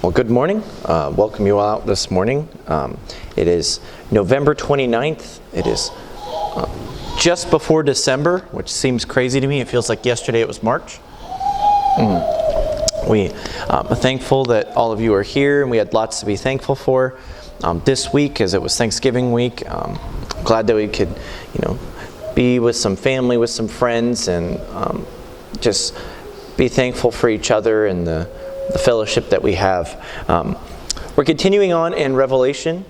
Well, good morning. Welcome you all out this morning. It is November 29th. It is just before December, which seems crazy to me. It feels like yesterday it was March. We are thankful that all of you are here, and we had lots to be thankful for this week, as it was Thanksgiving week. Glad that we could, be with some family, with some friends, and just be thankful for each other and the fellowship that we have. We're continuing on in Revelation.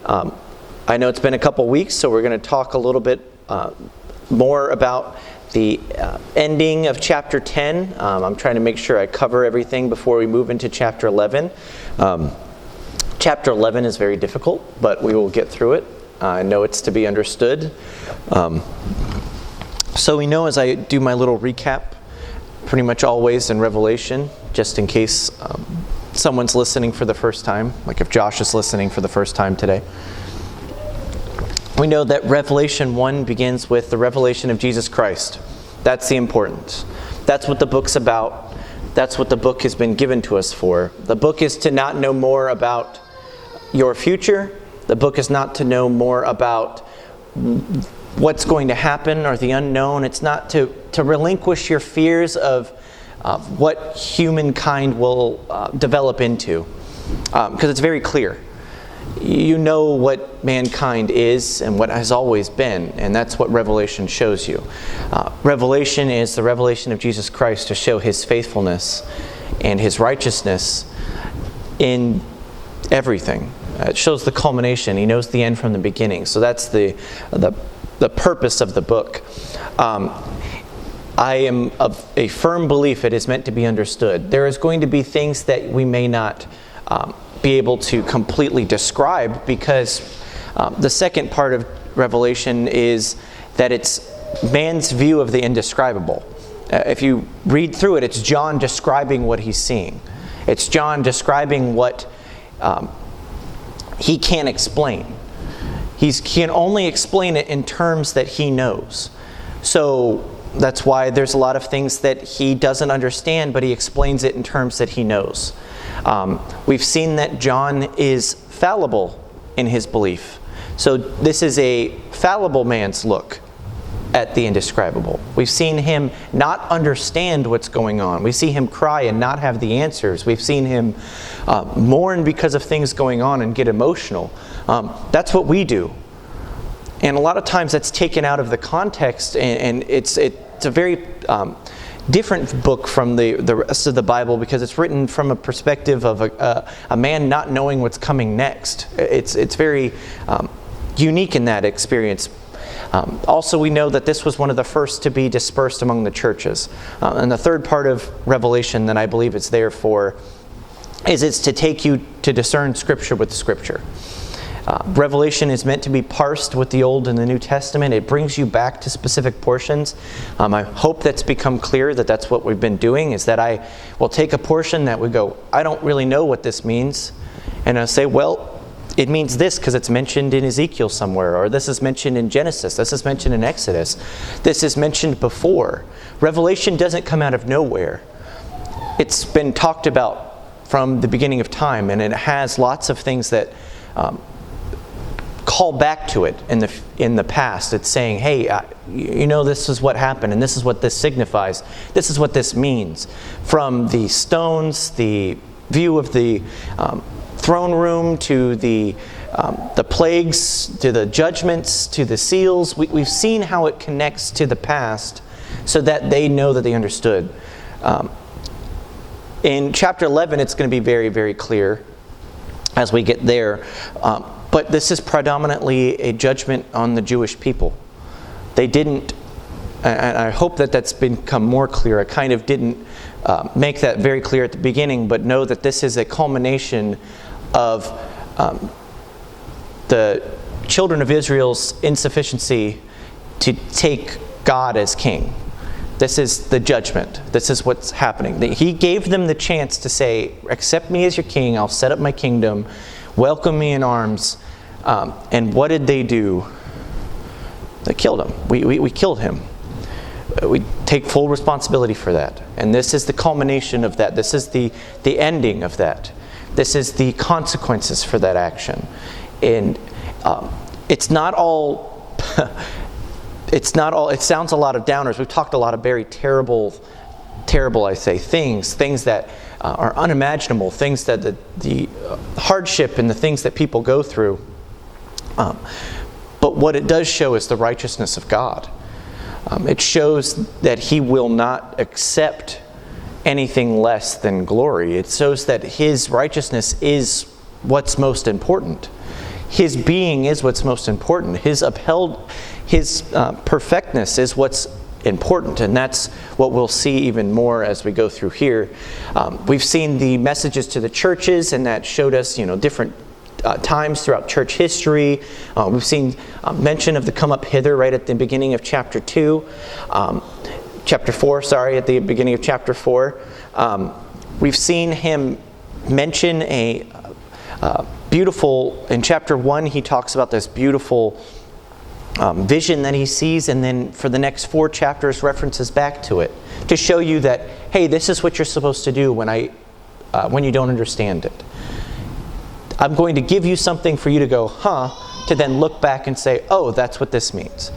I know it's been a couple weeks, so we're going to talk a little bit more about the ending of chapter 10. I'm trying to make sure I cover everything before we move into chapter 11. Chapter 11 is very difficult, but we will get through it. I know it's to be understood. So we know, as I do my little recap, pretty much always in Revelation, just in case someone's listening for the first time, like if Josh is listening for the first time today. We know that Revelation 1 begins with the revelation of Jesus Christ. That's the importance. That's what the book's about. That's what the book has been given to us for. The book is to not know more about your future. The book is not to know more about what's going to happen or the unknown. It's not to relinquish your fears of what humankind will develop into. Because it's very clear. You know what mankind is and what has always been, and that's what Revelation shows you. Revelation is the revelation of Jesus Christ to show His faithfulness and His righteousness in everything. It shows the culmination. He knows the end from the beginning. So that's the purpose of the book. I am of a firm belief it is meant to be understood. There is going to be things that we may not be able to completely describe, because the second part of Revelation is that it's man's view of the indescribable. If you read through it, it's John describing what he's seeing. It's John describing what he can't explain. He can only explain it in terms that he knows. So that's why there's a lot of things that he doesn't understand, but he explains it in terms that he knows. We've seen that John is fallible in his belief. So this is a fallible man's look at the indescribable. We've seen him not understand what's going on. We see him cry and not have the answers. We've seen him mourn because of things going on and get emotional. That's what we do. And a lot of times that's taken out of the context, and it's a very different book from the rest of the Bible, because it's written from a perspective of a man not knowing what's coming next. It's very unique in that experience. Also, we know that this was one of the first to be dispersed among the churches. And the third part of Revelation that I believe it's there for is it's to take you to discern Scripture with Scripture. Revelation is meant to be parsed with the Old and the New Testament. It brings you back to specific portions. I hope that's become clear that that's what we've been doing, is that I will take a portion that we go, I don't really know what this means. And I'll say, well, it means this because it's mentioned in Ezekiel somewhere, or this is mentioned in Genesis, this is mentioned in Exodus, this is mentioned before. Revelation doesn't come out of nowhere. It's been talked about from the beginning of time, and it has lots of things that call back to it in the past. It's saying, hey, this is what happened, and this is what this signifies. This is what this means. From the stones, the view of the throne room, to the plagues, to the judgments, to the seals. We've seen how it connects to the past so that they know that they understood. In chapter 11, it's going to be very, very clear as we get there. But this is predominantly a judgment on the Jewish people. They didn't, and I hope that that's become more clear. I kind of didn't make that very clear at the beginning, but know that this is a culmination of the children of Israel's insufficiency to take God as king. This is the judgment. This is what's happening. He gave them the chance to say, accept me as your king, I'll set up my kingdom, welcome me in arms. And what did they do? They killed him. We killed him. We take full responsibility for that. And this is the culmination of that. This is the ending of that. This is the consequences for that action. And it's not all, it sounds a lot of downers. We've talked a lot of very terrible, I say, things that are unimaginable, things that the hardship and the things that people go through. But what it does show is the righteousness of God. It shows that He will not accept anything less than glory. It shows that His righteousness is what's most important. His being is what's most important. His perfectness is what's important, and that's what we'll see even more as we go through here. We've seen the messages to the churches, and that showed us, different times throughout church history. We've seen mention of the come up hither right at the beginning of chapter 4, at the beginning of chapter 4. We've seen Him mention a beautiful, in chapter 1 He talks about this beautiful vision that He sees, and then for the next 4 chapters references back to it to show you that, hey, this is what you're supposed to do when you don't understand it. I'm going to give you something for you to go, to then look back and say, oh, that's what this means.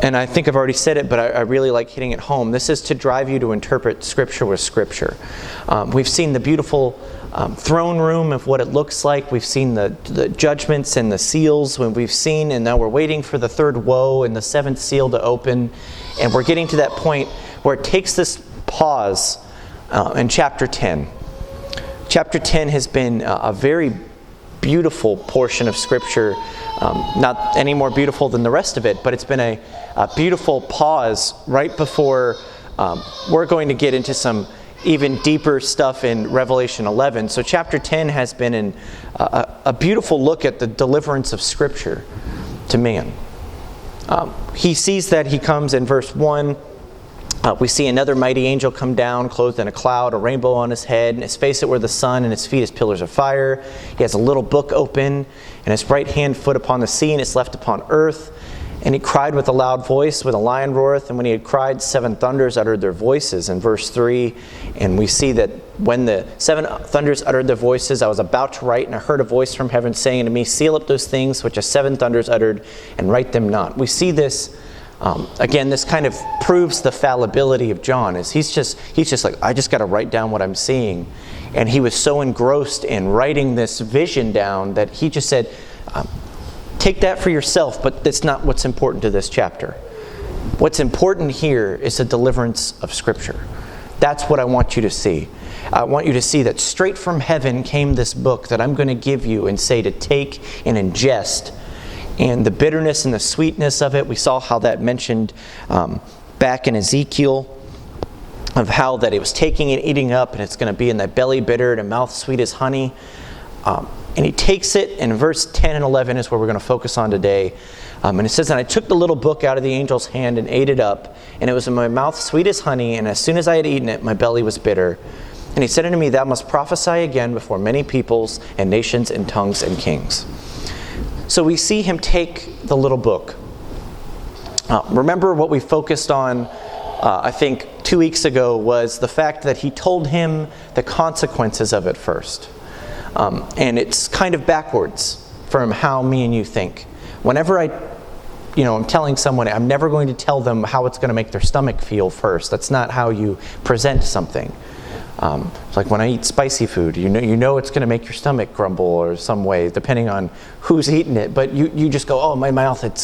And I think I've already said it, but I really like hitting it home. This is to drive you to interpret Scripture with Scripture. We've seen the beautiful throne room of what it looks like. We've seen the judgments and the seals. When we've seen, and now we're waiting for the third woe and the 7th seal to open. And we're getting to that point where it takes this pause in chapter 10. Chapter 10 has been a very beautiful portion of Scripture. Not any more beautiful than the rest of it, but it's been a beautiful pause right before we're going to get into some even deeper stuff in Revelation 11. So chapter 10 has been a beautiful look at the deliverance of Scripture to man. He sees that he comes in verse 1. We see another mighty angel come down, clothed in a cloud, a rainbow on his head, and his face it were the sun, and his feet as pillars of fire. He has a little book open, and his right hand foot upon the sea, and his left upon earth. And he cried with a loud voice, when a lion roareth, and when he had cried, 7 thunders uttered their voices. In verse 3, and we see that when the 7 thunders uttered their voices, I was about to write, and I heard a voice from heaven saying unto me, seal up those things which the 7 thunders uttered, and write them not. We see this. Again, this kind of proves the fallibility of John. He's just like, I just got to write down what I'm seeing. And he was so engrossed in writing this vision down that he just said, take that for yourself, but that's not what's important to this chapter. What's important here is the deliverance of Scripture. That's what I want you to see. I want you to see that straight from heaven came this book that I'm going to give you and say to take and ingest. And the bitterness and the sweetness of it, we saw how that mentioned back in Ezekiel, of how that it was taking and eating up, and it's going to be in the belly bitter and mouth sweet as honey. And he takes it, and verse 10 and 11 is where we're going to focus on today. And it says, and I took the little book out of the angel's hand and ate it up, and it was in my mouth sweet as honey, and as soon as I had eaten it, my belly was bitter. And he said unto me, thou must prophesy again before many peoples and nations and tongues and kings. So we see him take the little book. Remember what we focused on, I think 2 weeks ago, was the fact that he told him the consequences of it first. And it's kind of backwards from how me and you think. Whenever I'm telling someone, I'm never going to tell them how it's going to make their stomach feel first. That's not how you present something. It's like when I eat spicy food, you know it's going to make your stomach grumble or some way, depending on who's eating it. But you just go, oh, my mouth, it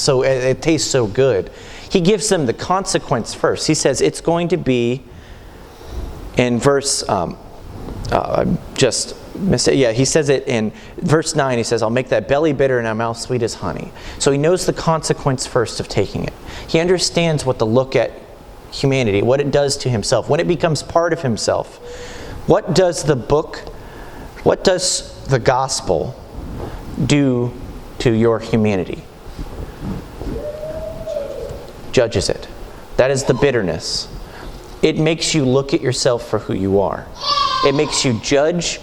tastes so good. He gives them the consequence first. He says it's going to be in verse. He says it in verse 9. He says, I'll make that belly bitter and our mouth sweet as honey. So he knows the consequence first of taking it. He understands what the look at humanity, what it does to himself, when it becomes part of himself. What does the gospel do to your humanity? Judges it. That is the bitterness. It makes you look at yourself for who you are. It makes you judge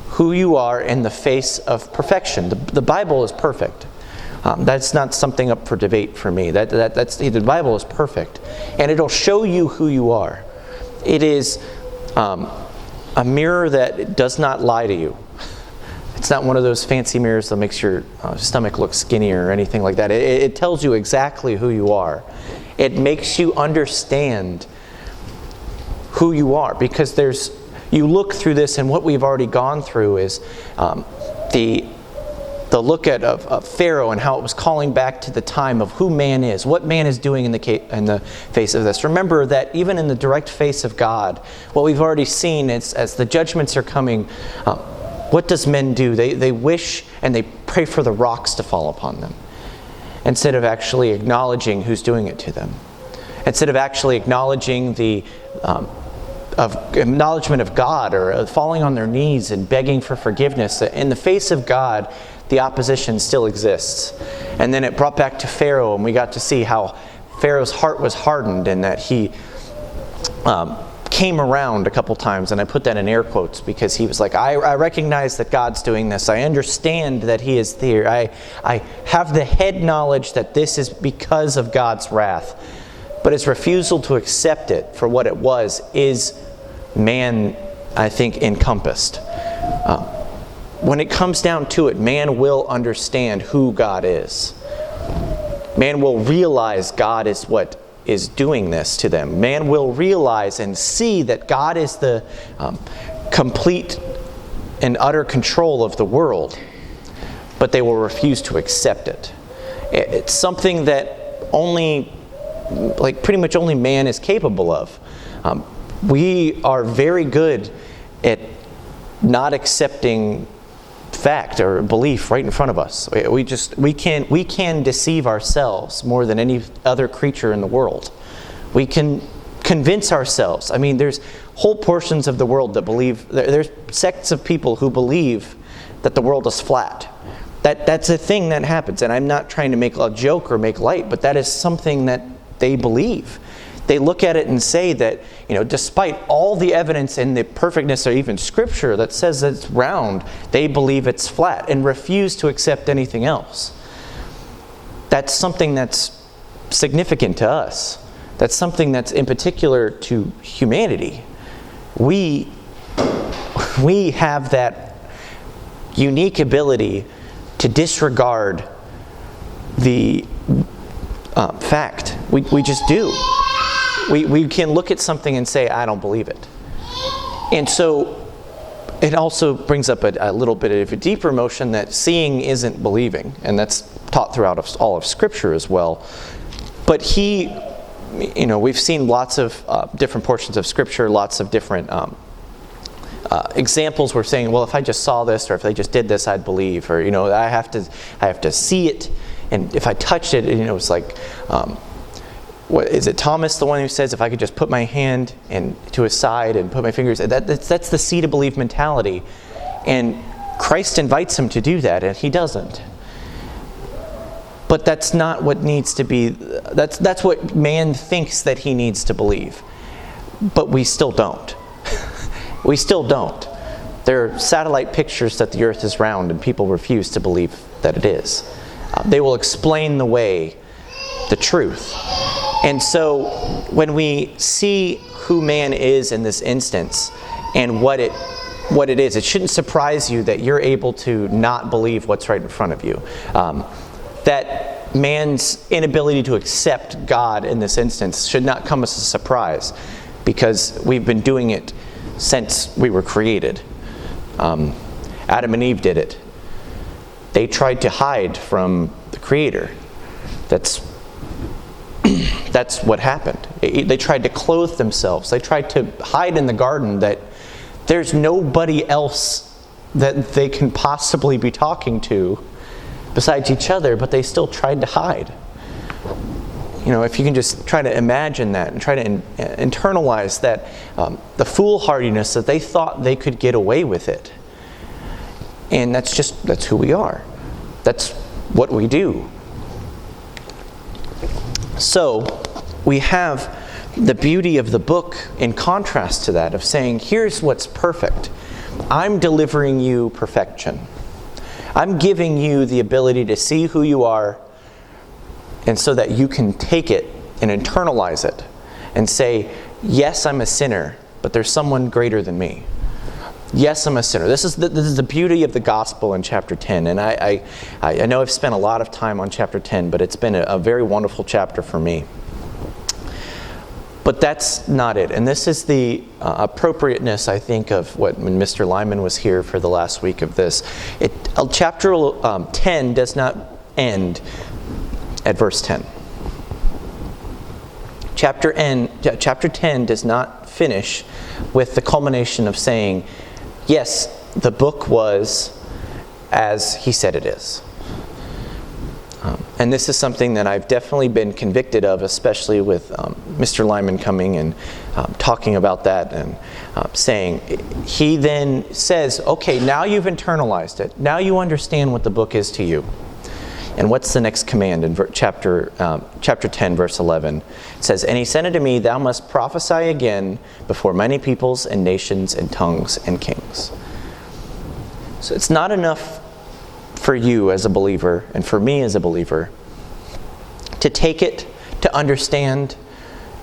who you are in the face of perfection. The Bible is perfect. That's not something up for debate for me. The Bible is perfect, and it'll show you who you are. It is a mirror that does not lie to you. It's not one of those fancy mirrors that makes your stomach look skinnier or anything like that. It tells you exactly who you are. It makes you understand who you are, because you look through this, and what we've already gone through is the look of Pharaoh and how it was calling back to the time of who man is, what man is doing in the face of this. Remember that even in the direct face of God, what we've already seen is, as the judgments are coming, what does men do? They wish and they pray for the rocks to fall upon them, instead of actually acknowledging who's doing it to them. Instead of actually acknowledging the acknowledgement of God, or falling on their knees and begging for forgiveness. In the face of God, the opposition still exists. And then it brought back to Pharaoh, and we got to see how Pharaoh's heart was hardened, and that he came around a couple times, and I put that in air quotes because he was like, I recognize that God's doing this. I understand that He is there. I have the head knowledge that this is because of God's wrath. But his refusal to accept it for what it was is man, I think, encompassed. When it comes down to it, man will understand who God is. Man will realize God is what is doing this to them. Man will realize and see that God is the complete and utter control of the world, but they will refuse to accept it. It's something that pretty much only man is capable of. We are very good at not accepting fact or belief right in front of us. We can deceive ourselves more than any other creature in the world. We can convince ourselves. I mean, there's whole portions of the world that believe, there's sects of people who believe that the world is flat. That's a thing that happens, and I'm not trying to make a joke or make light, but that is something that they believe. They look at it and say that, despite all the evidence and the perfectness or even Scripture that says that it's round, they believe it's flat and refuse to accept anything else. That's something that's significant to us. That's something that's in particular to humanity. We have that unique ability to disregard the fact. We just do. We can look at something and say, I don't believe it. And so it also brings up a little bit of a deeper notion that seeing isn't believing. And that's taught throughout all of Scripture as well. But we've seen lots of different portions of Scripture, lots of different examples where saying, well, if I just saw this, or if they just did this, I'd believe. Or, I have to see it. And if I touched it, it's like... what is it, Thomas, the one who says, if I could just put my hand to his side and put my fingers, that's the see to believe mentality. And Christ invites him to do that, and he doesn't. But that's not what needs to be, that's what man thinks that he needs to believe. But we still don't. We still don't. There are satellite pictures that the earth is round, and people refuse to believe that it is. They will explain the truth. And so when we see who man is in this instance and what it is, it shouldn't surprise you that you're able to not believe what's right in front of you. That man's inability to accept God in this instance should not come as a surprise, because we've been doing it since we were created. Adam and Eve did it. They tried to hide from the Creator. That's what happened. They tried to clothe themselves. They tried to hide in the garden that there's nobody else that they can possibly be talking to besides each other, but they still tried to hide. If you can just try to imagine that and try to internalize that, the foolhardiness that they thought they could get away with it. And that's who we are. That's what we do. So we have the beauty of the book in contrast to that, of saying, here's what's perfect. I'm delivering you perfection. I'm giving you the ability to see who you are, and so that you can take it and internalize it and say, yes, I'm a sinner, but there's someone greater than me. Yes, I'm a sinner. This is the beauty of the gospel in chapter 10. And I know I've spent a lot of time on chapter 10, but it's been a very wonderful chapter for me. But that's not it. And this is the appropriateness, I think, of when Mr. Lyman was here for the last week of this. Chapter 10 does not end at verse 10. Chapter 10 does not finish with the culmination of saying, yes, the book was as he said it is. And this is something that I've definitely been convicted of, especially with Mr. Lyman coming and talking about that and saying, he then says, okay, now you've internalized it. Now you understand what the book is to you. And what's the next command in chapter 10, verse 11? It says, and he said unto me, thou must prophesy again before many peoples and nations and tongues and kings. So it's not enough for you as a believer and for me as a believer to take it, to understand,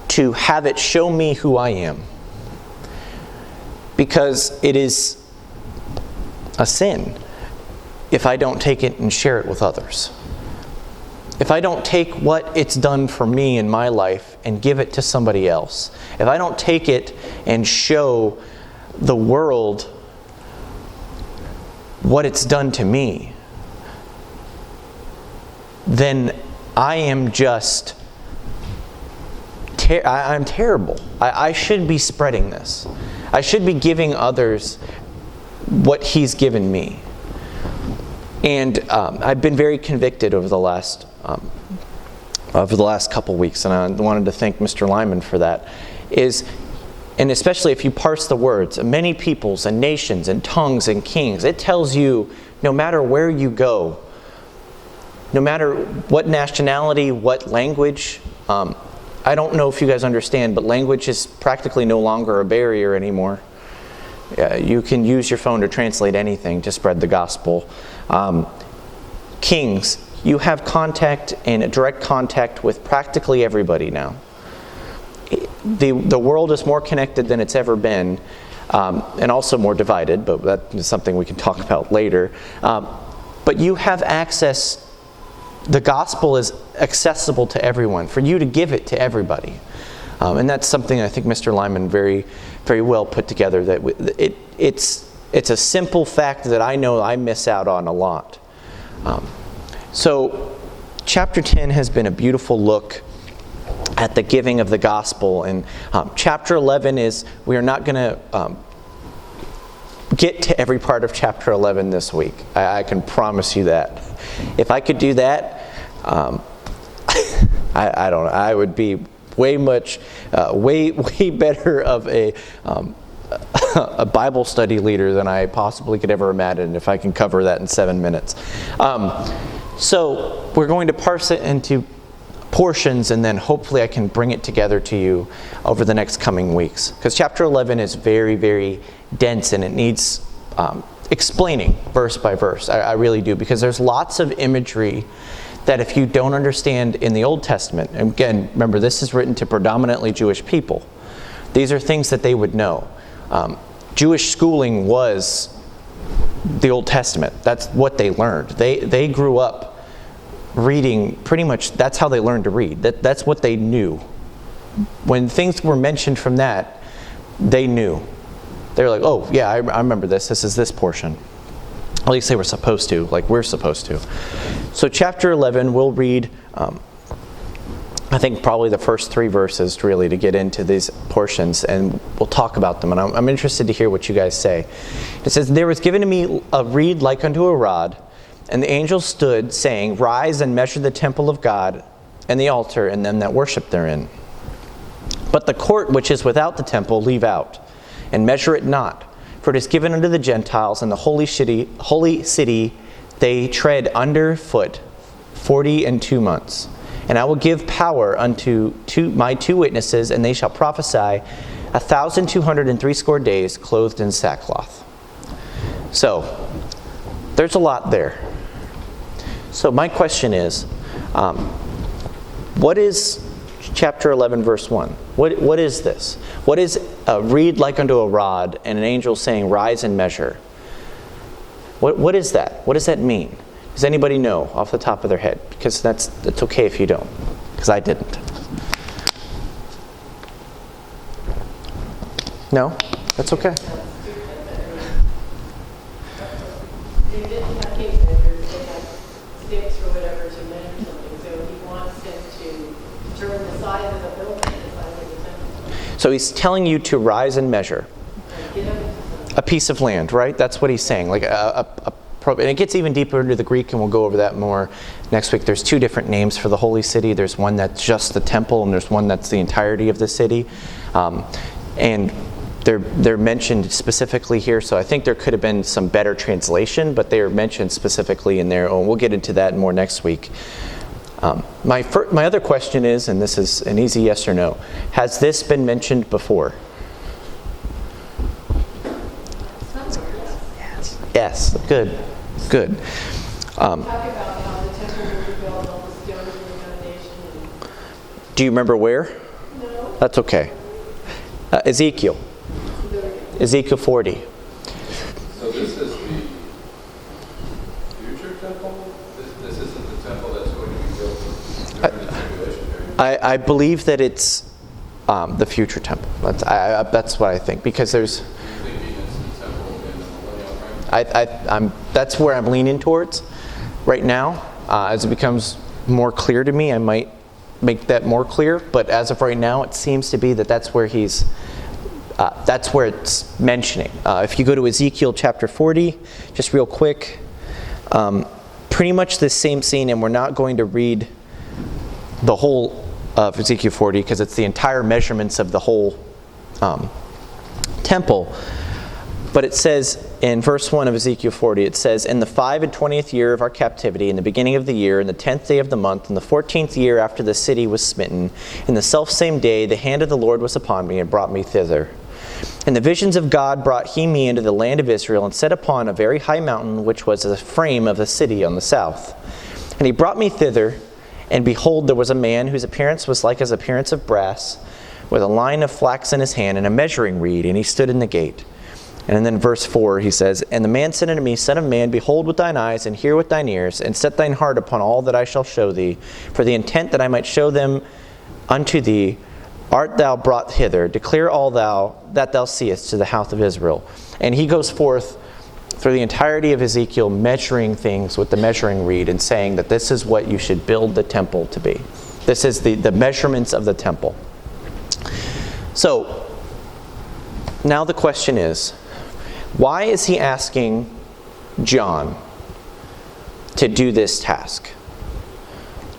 to have it show me who I am. Because it is a sin if I don't take it and share it with others. If I don't take what it's done for me in my life and give it to somebody else. If I don't take it and show the world what it's done to me, then I am just, I'm terrible. I should be spreading this. I should be giving others what he's given me. And I've been very convicted over the last couple weeks, and I wanted to thank Mr. Lyman for that. And especially if you parse the words, many peoples and nations and tongues and kings, it tells you no matter where you go, no matter what nationality, what language, I don't know if you guys understand, but language is practically no longer a barrier anymore. You can use your phone to translate anything to spread the gospel. Kings, you have contact and direct contact with practically everybody now. The world is more connected than it's ever been, and also more divided, but that is something we can talk about later. But you have access. The gospel is accessible to everyone, for you to give it to everybody. And that's something I think Mr. Lyman very, very well put together. That it's a simple fact that I know I miss out on a lot. So chapter 10 has been a beautiful look at the giving of the gospel. And chapter 11 is, we are not going to get to every part of chapter 11 this week. I can promise you that. If I could do that, I don't know. I would be way better of a Bible study leader than I possibly could ever imagine if I can cover that in 7 minutes. So we're going to parse it into portions, and then hopefully I can bring it together to you over the next coming weeks. Because chapter 11 is very, very dense, and it needs explaining verse by verse. I really do, because there's lots of imagery that if you don't understand in the Old Testament, and again, remember, this is written to predominantly Jewish people. These are things that they would know. Jewish schooling was the Old Testament. That's what they learned. They grew up reading, pretty much, that's how they learned to read. That's what they knew. When things were mentioned from that, they knew. They were like, oh, yeah, I remember this. This is this portion. At least they were supposed to, like we're supposed to. So chapter 11, we'll read, I think probably the first 3 verses really to get into these portions, and we'll talk about them. And I'm interested to hear what you guys say. It says, there was given to me a reed like unto a rod, and the angel stood, saying, rise and measure the temple of God, and the altar, and them that worship therein. But the court which is without the temple leave out, and measure it not. For it is given unto the Gentiles, and the holy city they tread under foot 42 months. And I will give power unto my 2 witnesses, and they shall prophesy 1,260 days, clothed in sackcloth. So, there's a lot there. So my question is, what is chapter 11, verse 1? What is this? What is a reed like unto a rod, and an angel saying, rise and measure. What is that? What does that mean? Does anybody know off the top of their head? Because it's okay if you don't, because I didn't. No? That's okay. They didn't have tape measures, they had sticks or whatever to measure something. So he wants them to determine the size of the building, the size of the temple. So he's telling you to rise and measure a piece of land, right? That's what he's saying. Like and it gets even deeper into the Greek, and we'll go over that more next week. There's two different names for the holy city. There's one that's just the temple, and there's one that's the entirety of the city. And they're mentioned specifically here, so I think there could have been some better translation, but they are mentioned specifically in there. And we'll get into that more next week. My other question is, and this is an easy yes or no, has this been mentioned before? Yes. Good. Talk about how the temple will be built on the stones of the foundation. Do you remember where? No. That's okay. Ezekiel 40. So this is the future temple? This isn't the temple that's going to be built during the tribulation period? I believe that it's the future temple. That's what I think, because there's. You're thinking it's the temple in the millennial reign? That's where I'm leaning towards right now. As it becomes more clear to me, I might make that more clear. But as of right now, it seems to be that's where he's. That's where it's mentioning. If you go to Ezekiel chapter 40, just real quick, pretty much the same scene, and we're not going to read the whole of Ezekiel 40 because it's the entire measurements of the whole temple. But it says in verse 1 of Ezekiel 40, it says, in the 25th year of our captivity, in the beginning of the year, in the 10th day of the month, in the 14th year after the city was smitten, in the selfsame day the hand of the Lord was upon me and brought me thither. And the visions of God brought he me into the land of Israel and set upon a very high mountain, which was the frame of the city on the south. And he brought me thither, and behold, there was a man whose appearance was like as appearance of brass, with a line of flax in his hand and a measuring reed, and he stood in the gate. And then verse 4, he says, and the man said unto me, Son of man, behold with thine eyes, and hear with thine ears, and set thine heart upon all that I shall show thee, for the intent that I might show them unto thee, art thou brought hither, declare all that thou seest to the house of Israel. And he goes forth through the entirety of Ezekiel, measuring things with the measuring reed, and saying that this is what you should build the temple to be. This is the measurements of the temple. So, now the question is, why is he asking John to do this task?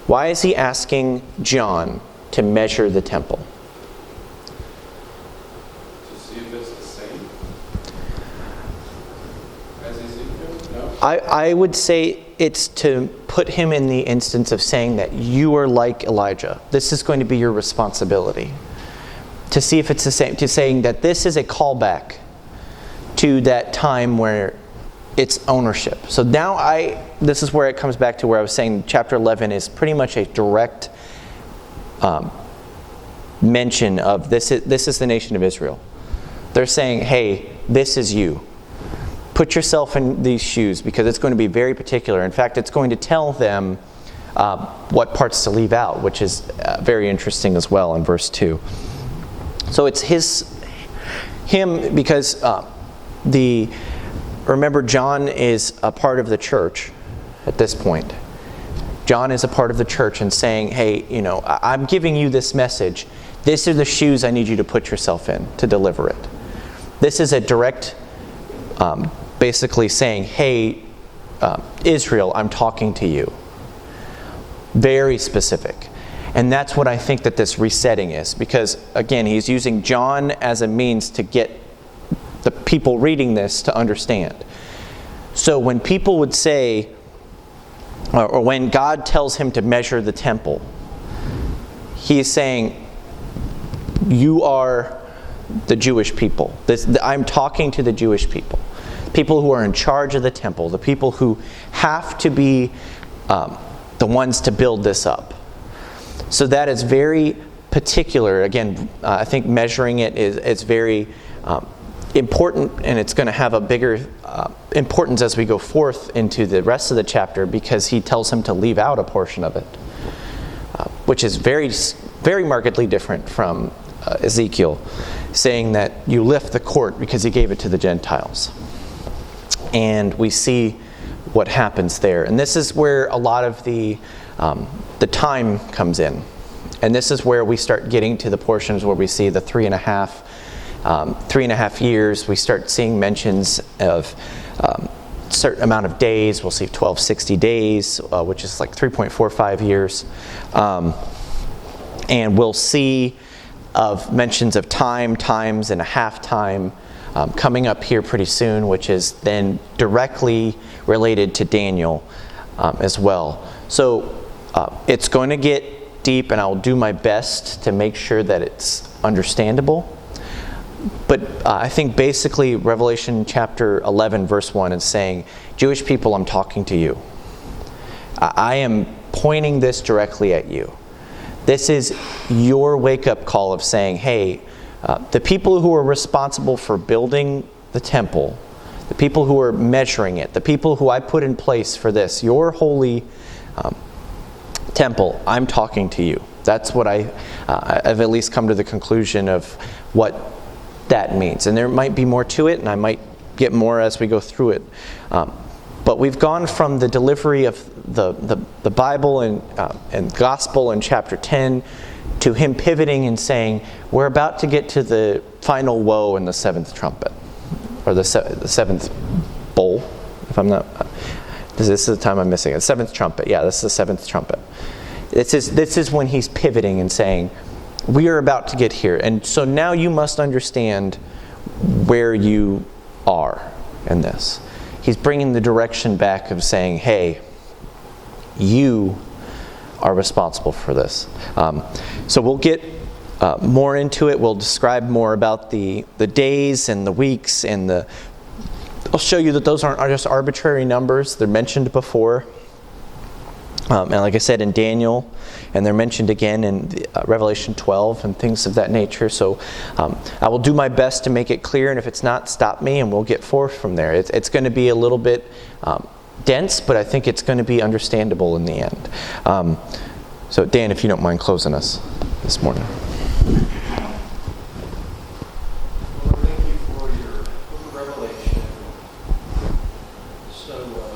Why is he asking John to measure the temple? To see if it's the same as Ezekiel? No? I would say it's to put him in the instance of saying that you are like Elijah. This is going to be your responsibility. To see if it's the same, to saying that this is a callback to that time where it's ownership. So now this is where it comes back to where I was saying chapter 11 is pretty much a direct mention of this is the nation of Israel. They're saying, hey, this is you. Put yourself in these shoes, because it's going to be very particular. In fact, it's going to tell them what parts to leave out, which is very interesting as well in verse 2. So it's him, because remember, John is a part of the church at this point. John is a part of the church and saying, hey, I'm giving you this message. These are the shoes I need you to put yourself in to deliver it. This is a direct, basically saying, hey, Israel, I'm talking to you. Very specific. And that's what I think that this resetting is. Because, again, he's using John as a means to get the people reading this to understand. So when people would say, or when God tells him to measure the temple, he is saying, you are the Jewish people. I'm talking to the Jewish people. People who are in charge of the temple. The people who have to be the ones to build this up. So that is very particular. Again, I think measuring it is very important, and it's going to have a bigger importance as we go forth into the rest of the chapter, because he tells him to leave out a portion of it, which is very, very markedly different from Ezekiel, saying that you lift the court because he gave it to the Gentiles. And we see what happens there. And this is where a lot of the time comes in. And this is where we start getting to the portions where we see the 3.5 years. We start seeing mentions of certain amount of days. We'll see 1260 days, which is like 3.45 years. And we'll see of mentions of times, and a half time coming up here pretty soon, which is then directly related to Daniel as well. So it's going to get deep, and I'll do my best to make sure that it's understandable. But I think basically Revelation chapter 11 verse 1 is saying, Jewish people, I'm talking to you. I am pointing this directly at you. This is your wake-up call of saying, hey, the people who are responsible for building the temple, the people who are measuring it, the people who I put in place for this, your holy temple, I'm talking to you. That's what I've at least come to the conclusion of what that means. And there might be more to it, and I might get more as we go through it. But we've gone from the delivery of the Bible and gospel in chapter 10 to him pivoting and saying, we're about to get to the final woe in the seventh trumpet, or the seventh bowl, if I'm not... This is the time I'm missing it. Seventh trumpet. Yeah, this is the seventh trumpet. This is when he's pivoting and saying, we are about to get here. And so now you must understand where you are in this. He's bringing the direction back of saying, hey, you are responsible for this. So we'll get more into it. We'll describe more about the days and the weeks, and I'll show you that those aren't just arbitrary numbers. They're mentioned before. And like I said, in Daniel, and they're mentioned again in Revelation 12 and things of that nature. So I will do my best to make it clear, and if it's not, stop me and we'll get forth from there. It's going to be a little bit dense, but I think it's going to be understandable in the end. So Dan, if you don't mind closing us this morning.